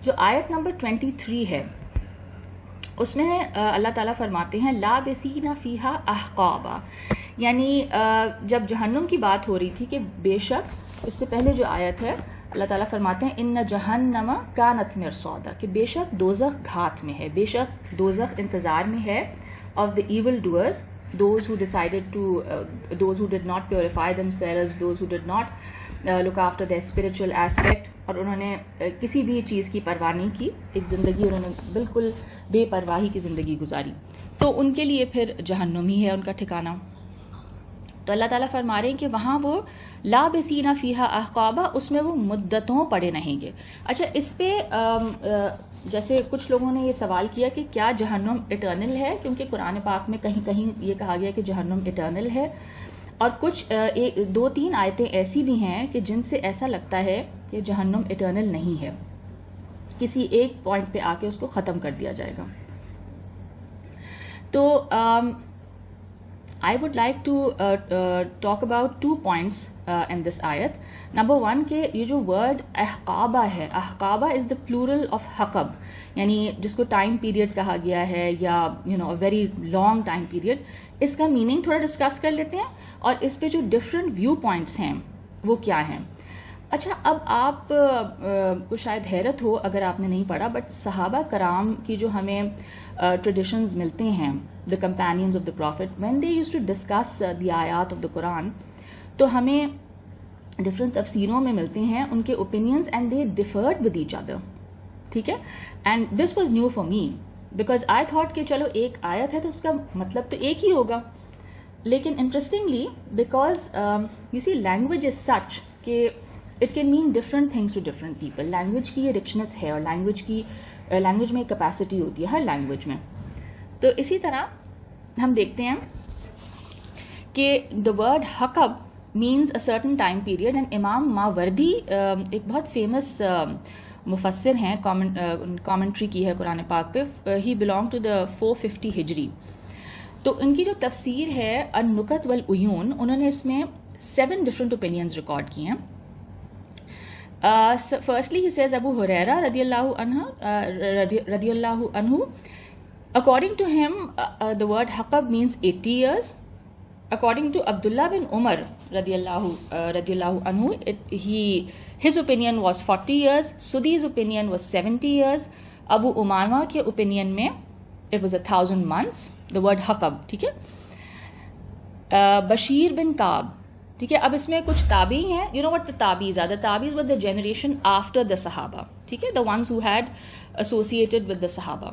جو آیت نمبر 23 ہے اس میں اللہ تعالیٰ فرماتے ہیں لابثین فیہا احقابا، یعنی جب جہنم کی بات ہو رہی تھی کہ بے شک، اس سے پہلے جو آیت ہے اللہ تعالیٰ فرماتے ہیں ان جہنم کانت مرصادا، کہ بے شک دوزخ گھات میں ہے، بے شک دوزخ انتظار میں ہے of the evil doers, those who decided to those who did not purify themselves, those who did not look after their spiritual aspect، اور انہوں نے کسی بھی چیز کی پرواہ نہیں کی، ایک زندگی انہوں نے بالکل بے پرواہی کی زندگی گزاری، تو ان کے لیے پھر جہنم ہی ہے ان کا ٹھکانہ۔ تو اللہ تعالیٰ فرما رہے ہیں کہ وہاں وہ لابثین فیہا احقابا، اس میں وہ مدتوں پڑے رہیں گے۔ اچھا، اس پہ جیسے کچھ لوگوں نے یہ سوال کیا کہ کیا جہنم اٹرنل ہے، کیونکہ قرآن پاک میں کہیں کہیں یہ کہا گیا کہ جہنم اٹرنل ہے، اور کچھ 2-3 آیتیں ایسی بھی ہیں کہ جن سے ایسا لگتا ہے کہ جہنم اٹرنل نہیں ہے، کسی ایک پوائنٹ پہ آ کے اس کو ختم کر دیا جائے گا۔ تو I would like to talk about 2 points in this ayat. Number 1 کہ یہ جو word احقابہ ہے، احقابہ is the plural of حقب، یعنی جس کو ٹائم پیریڈ کہا گیا ہے یا a very long time period، اس کا میننگ تھوڑا ڈسکس کر لیتے ہیں اور اس پہ جو ڈفرینٹ ویو پوائنٹس ہیں وہ کیا ہیں۔ اچھا، اب آپ کو شاید حیرت ہو اگر آپ نے نہیں پڑھا، بٹ صحابہ کرام کی جو ہمیں ٹریڈیشنز ملتے ہیں، the companions of the prophet, when they used to discuss the ayat of the Quran، تو ہمیں ڈفرینٹ تفسیروں میں ملتے ہیں ان کے opinions and they differed with each other، ٹھیک ہے، and this was new for me because I thought کہ چلو ایک آیت ہے تو اس کا مطلب تو ایک ہی ہوگا، لیکن interestingly because you see language is such کہ it can mean different things to different people۔ Language کی یہ رچنس ہے اور لینگویج میں کیپیسٹی ہوتی ہے ہر لینگویج میں۔ تو اسی طرح ہم دیکھتے ہیں کہ دا ورڈ حقب means a certain time period, and Imam Mawardi ایک بہت فیمس مفسر ہیں، کامنٹری کی ہے قرآن پاک پہ، ہی بلانگ ٹو دا 450 ہجری۔ تو ان کی جو تفسیر ہے النکت والعیون، انہوں نے اس میں 7 ڈفرنٹ اوپینینز ریکارڈ کی ہیں۔ Firstly, he says Abu Huraira رضی اللہ عنہ، according to him the word حقب means 80 years. According to Abdullah bin Umar رضی اللہ عنہ, his opinion was 40 years. Sudi's opinion was 70 years. Abu Umama کے opinion میں it was 1000 months. The word حقب، ٹھیک ہے۔ بشیر بن کعب، ٹھیک ہے۔ اب اس میں کچھ تابعی ہیں، you know what the تابعیز are. The تابعیز were the generation after the صحابہ، ٹھیک ہے، the ones who had associated with the صحابہ.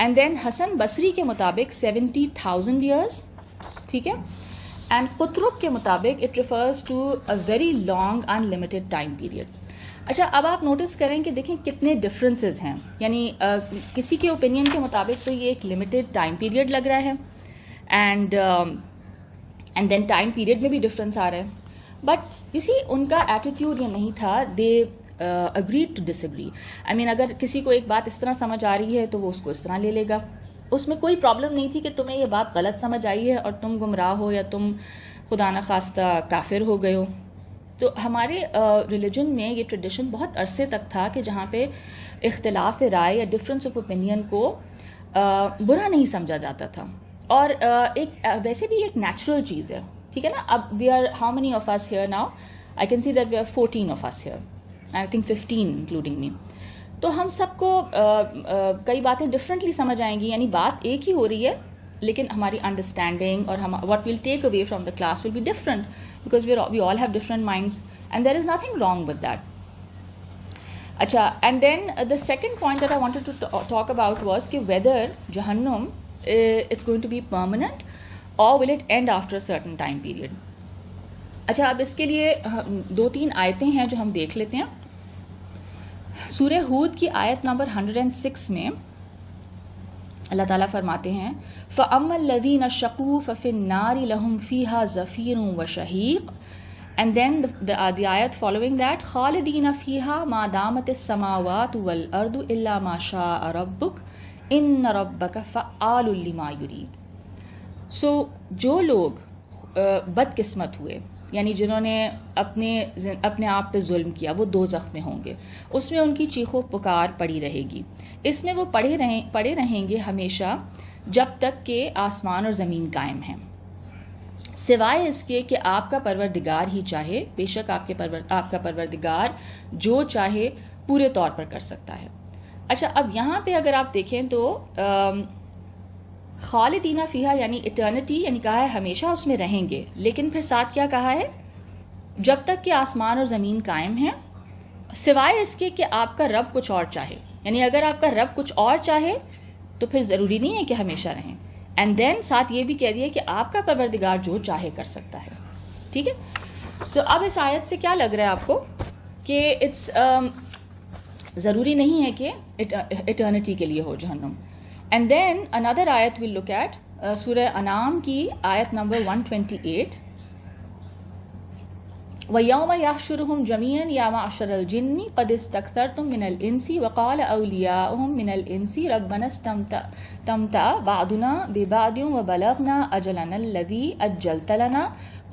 And then حسن بصری کے مطابق 70,000 years، ٹھیک ہے، and قطرب کے مطابق it refers to a very long unlimited time period. اچھا، اب آپ نوٹس کریں کہ دیکھیں کتنے ڈفرینسز ہیں، یعنی کسی کے اوپینین کے مطابق تو یہ ایک لمیٹڈ ٹائم پیریڈ لگ رہا ہے، اینڈ دین ٹائم پیریڈ میں بھی ڈفرینس آ رہا ہے، بٹ یو سی ان کا ایٹیٹیوڈ یہ نہیں تھا، دے اگریڈ ٹو ڈس ایگری۔ آئی مین اگر کسی کو ایک بات اس طرح سمجھ آ رہی ہے تو وہ اس کو اس طرح لے لے گا، اس میں کوئی پرابلم نہیں تھی کہ تمہیں یہ بات غلط سمجھ آئی ہے اور تم گمراہ ہو یا تم خدا نخواستہ کافر ہو گئے ہو۔ تو ہمارے ریلیجن میں یہ ٹریڈیشن بہت عرصے تک تھا کہ جہاں پہ اختلاف رائے یا ڈفرینس آف اوپینین کو برا نہیں سمجھا جاتا تھا، اور ایک ویسے بھی ایک نیچرل چیز ہے، ٹھیک ہے نا۔ اب we are how many of us here now? I can see that we are 14 of us here, I think 15 including me. تو ہم سب کو کئی باتیں ڈفرینٹلی سمجھ آئیں گی، یعنی بات ایک ہی ہو رہی ہے لیکن ہماری انڈرسٹینڈنگ اور what we'll take away from the class will be different because we all have different minds and there is nothing wrong with that. اچھا، and then the second point that I wanted to talk about was کہ whether جہنم it's going to be permanent or will it end after a certain time period. اچھا، اب اس کے لیے 2-3 آیتیں ہیں جو ہم دیکھ لیتے ہیں۔ سورہ ہود کی آیت نمبر 106 میں اللہ تعالیٰ فرماتے ہیں فَأَمَّا الَّذِينَ شَقُوا فَفِي النَّارِ لَهُمْ فِيهَا زَفِيرٌ وَشَهِيقٌ. And then the ayat following that خَالِدِينَ فِيهَا مَا دَامَتِ السَّمَاوَاتُ وَالْأَرْضُ إِلَّا مَا شَاءَ رَبُّكَ إِنَّ رَبَّكَ فَعَّالٌ لِمَا يُرِيدُ. سو جو لوگ بد قسمت ہوئے یعنی جنہوں نے اپنے آپ پہ ظلم کیا وہ دوزخ میں ہوں گے. اس میں ان کی چیخ و پکار پڑی رہے گی. اس میں وہ پڑے رہیں گے ہمیشہ جب تک کہ آسمان اور زمین قائم ہیں، سوائے اس کے کہ آپ کا پروردگار ہی چاہے. بے شک آپ کا پروردگار جو چاہے پورے طور پر کر سکتا ہے. اچھا، اب یہاں پہ اگر آپ دیکھیں تو خالدینہ فیہا یعنی اٹرنٹی، یعنی کہا ہے ہمیشہ اس میں رہیں گے، لیکن پھر ساتھ کیا کہا ہے؟ جب تک کہ آسمان اور زمین قائم ہیں، سوائے اس کے کہ آپ کا رب کچھ اور چاہے. یعنی اگر آپ کا رب کچھ اور چاہے تو پھر ضروری نہیں ہے کہ ہمیشہ رہیں. اینڈ دین ساتھ یہ بھی کہہ دیا کہ آپ کا پروردگار جو چاہے کر سکتا ہے. ٹھیک ہے، تو اب اس آیت سے کیا لگ رہا ہے آپ کو کہ اٹس ضروری نہیں ہے کہ اٹرنٹی کے لیے ہو جہنم. اینڈ دین اندر آیت ویل لک ایٹ سورہ انعام کی آیت نمبر 128. وَيَوْمَ يَحْشُرُهُمْ جَمِيعًا يَا مَعْشَرَ الْجِنِّ قَدِ اسْتَكْثَرْتُم مِّنَ الْإِنسِ وَقَالَ أَوْلِيَاؤُهُم مِّنَ الْإِنسِ رَبَّنَا اسْتَمْتَعَ بَعْضُنَا بِبَعْضٍ وَبَلَغْنَا أَجَلَنَا الَّذِي أَجَّلْتَ لَنَا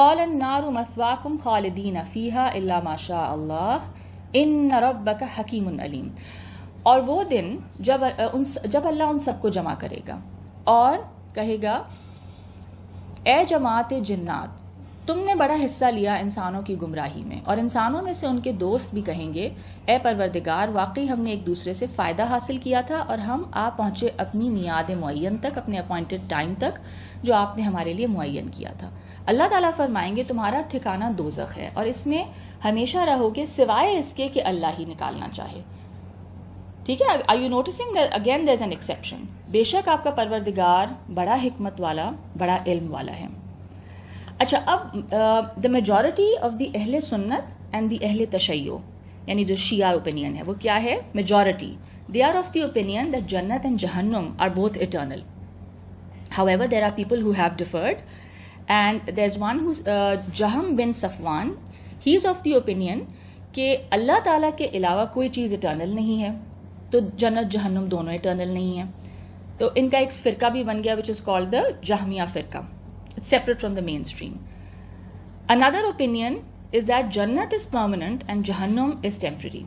قَالَ النَّارُ مَثْوَاكُمْ خَالِدِينَ فِيهَا إِلَّا مَا شَاءَ اللَّهُ إِنَّ رَبَّكَ حَكِيمٌ عَلِيمٌ. اور وہ دن جب اللہ ان سب کو جمع کرے گا اور کہے گا، اے جماعت جنات، تم نے بڑا حصہ لیا انسانوں کی گمراہی میں. اور انسانوں میں سے ان کے دوست بھی کہیں گے، اے پروردگار، واقعی ہم نے ایک دوسرے سے فائدہ حاصل کیا تھا اور ہم آ پہنچے اپنی میعاد معین تک، اپنے اپوائنٹڈ ٹائم تک جو آپ نے ہمارے لیے معین کیا تھا. اللہ تعالیٰ فرمائیں گے تمہارا ٹھکانہ دوزخ ہے اور اس میں ہمیشہ رہو گے سوائے اس کے کہ اللہ ہی نکالنا چاہے. ٹھیک ہے، are you noticing again there is an exception. بے شک آپ کا پروردگار بڑا حکمت والا، بڑا علم والا ہے. اچھا، اب دا میجورٹی آف دی اہل سنت اینڈ دی اہل تشیع، یعنی جو شیعہ اوپینین ہے، وہ کیا ہے؟ Majority they are of the opinion that جنت اینڈ جہنم are both eternal. However, there are people who have differed, and there's one who's Jaham bin Safwan. He is of the opinion کہ اللہ تعالیٰ کے علاوہ کوئی چیز اٹرنل نہیں ہے، تو جنت جہنم دونوں اٹرنل نہیں ہیں. تو ان کا ایک فرقہ بھی بن گیا which is called the جہمیہ فرقہ. It's separate from the mainstream. Another opinion is that Jannat is permanent and Jahannam is temporary.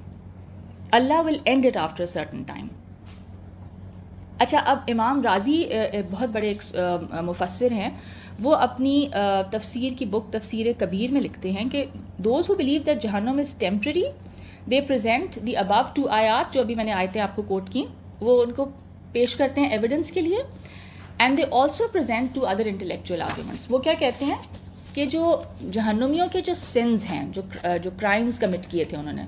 Allah will end it after a certain time. اچھا، اب امام رازی بہت بڑے ایک مفسر ہیں، وہ اپنی تفسیر کی بک تفسیر کبیر میں لکھتے ہیں کہ دوز ہو بلیو دیٹ جہنم از ٹیمپرری دے پریزنٹ دی ابو 2 آیات جو ابھی میں نے آیتیں آپ کو کوٹ کی، وہ ان کو پیش کرتے ہیں ایویڈنس کے لیے. And they also present 2 other intellectual arguments. وہ کیا کہتے ہیں کہ جو جہنمیوں کے جو سنز ہیں، جو کرائمز کمٹ کیے تھے انہوں نے،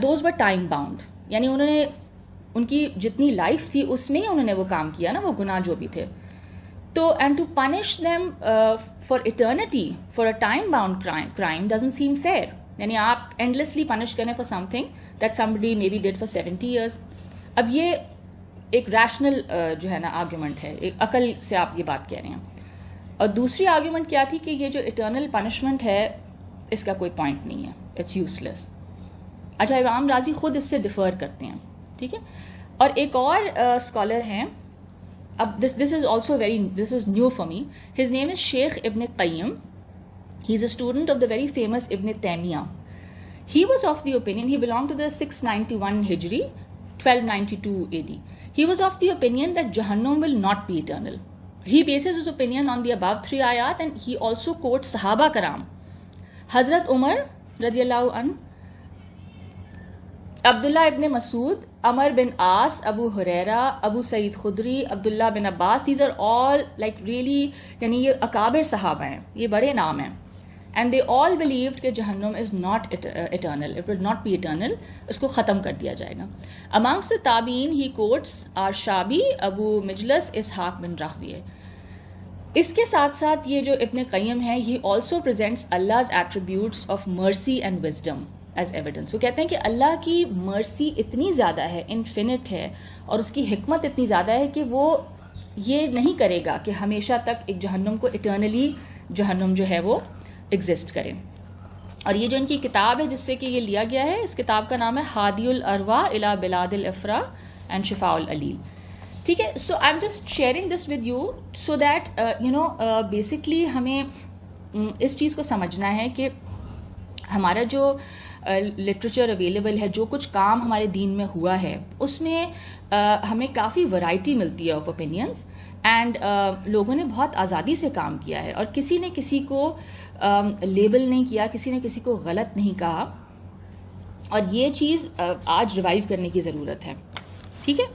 دوز ور ٹائم باؤنڈ، یعنی انہوں نے ان کی جتنی لائف تھی اس میں ہی انہوں نے وہ کام کیا نا، وہ گناہ جو بھی تھے. تو and to punish them for eternity for a time bound crime doesn't seem fair. یعنی آپ اینڈلیسلی پنش کریں for something that somebody maybe did for 70 years. اب یہ ایک ریشنل جو ہے نا آرگیومنٹ ہے، ایک عقل سے آپ یہ بات کہہ رہے ہیں. اور دوسری آرگیومنٹ کیا تھی کہ یہ جو اٹرنل پنشمنٹ ہے اس کا کوئی پوائنٹ نہیں ہے، اٹس یوز لیس. اچھا، امام رازی خود اس سے ڈیفر کرتے ہیں. ٹھیک ہے، اور ایک اور اسکالر ہیں، اب this is new for me. His name is Sheikh Ibn Qayyim. He is a student of the very famous Ibn Taymiyyah. He was of the opinion, he belong to the 691 ہجری 1292 AD. He was of the opinion that Jahannam will not be eternal. He bases his opinion on the above 3 ayat, and he also quotes Sahaba Karam. Hazrat Umar radiyallahu anh, Abdullah ibn Masud, Amr bin As, Abu Huraira, Abu Sa'id Khudri, Abdullah bin Abbas. These are all like really, yani ye akabir sahaba hain, ye bade naam hain. And they all believed کہ جہنم is not eternal. It will not be eternal. اس کو ختم کر دیا جائے گا. Amongst the تابعین he quotes Arshabi, Abu Mijlas, Ishaq bin Rahwiyah. اس کے ساتھ ساتھ یہ جو ابن قیم ہے he also presents Allah's attributes of mercy and wisdom as evidence. وہ کہتے ہیں کہ اللہ کی مرسی اتنی زیادہ ہے، انفینٹ ہے، اور اس کی حکمت اتنی زیادہ ہے کہ وہ یہ نہیں کرے گا کہ ہمیشہ تک ایک جہنم کو eternally جہنم جو ہے وہ ایگزسٹ کریں. اور یہ جو ان کی کتاب ہے جس سے کہ یہ لیا گیا ہے، اس کتاب کا نام ہے ہادی الارواح الی بلاد الافرا اینڈ شفاء العلیل. ٹھیک ہے، so I am just sharing this with you so that you know basically ہمیں اس چیز کو سمجھنا ہے کہ ہمارا جو لٹریچر اویلیبل ہے، جو کچھ کام ہمارے دین میں ہوا ہے، اس میں ہمیں کافی ورائٹی ملتی ہے آف اوپینینس، اینڈ لوگوں نے بہت آزادی سے کام کیا ہے، اور کسی نے کسی کو لیبل نہیں کیا، کسی نے کسی کو غلط نہیں کہا، اور یہ چیز آج ریوائیو کرنے کی ضرورت ہے. ٹھیک ہے.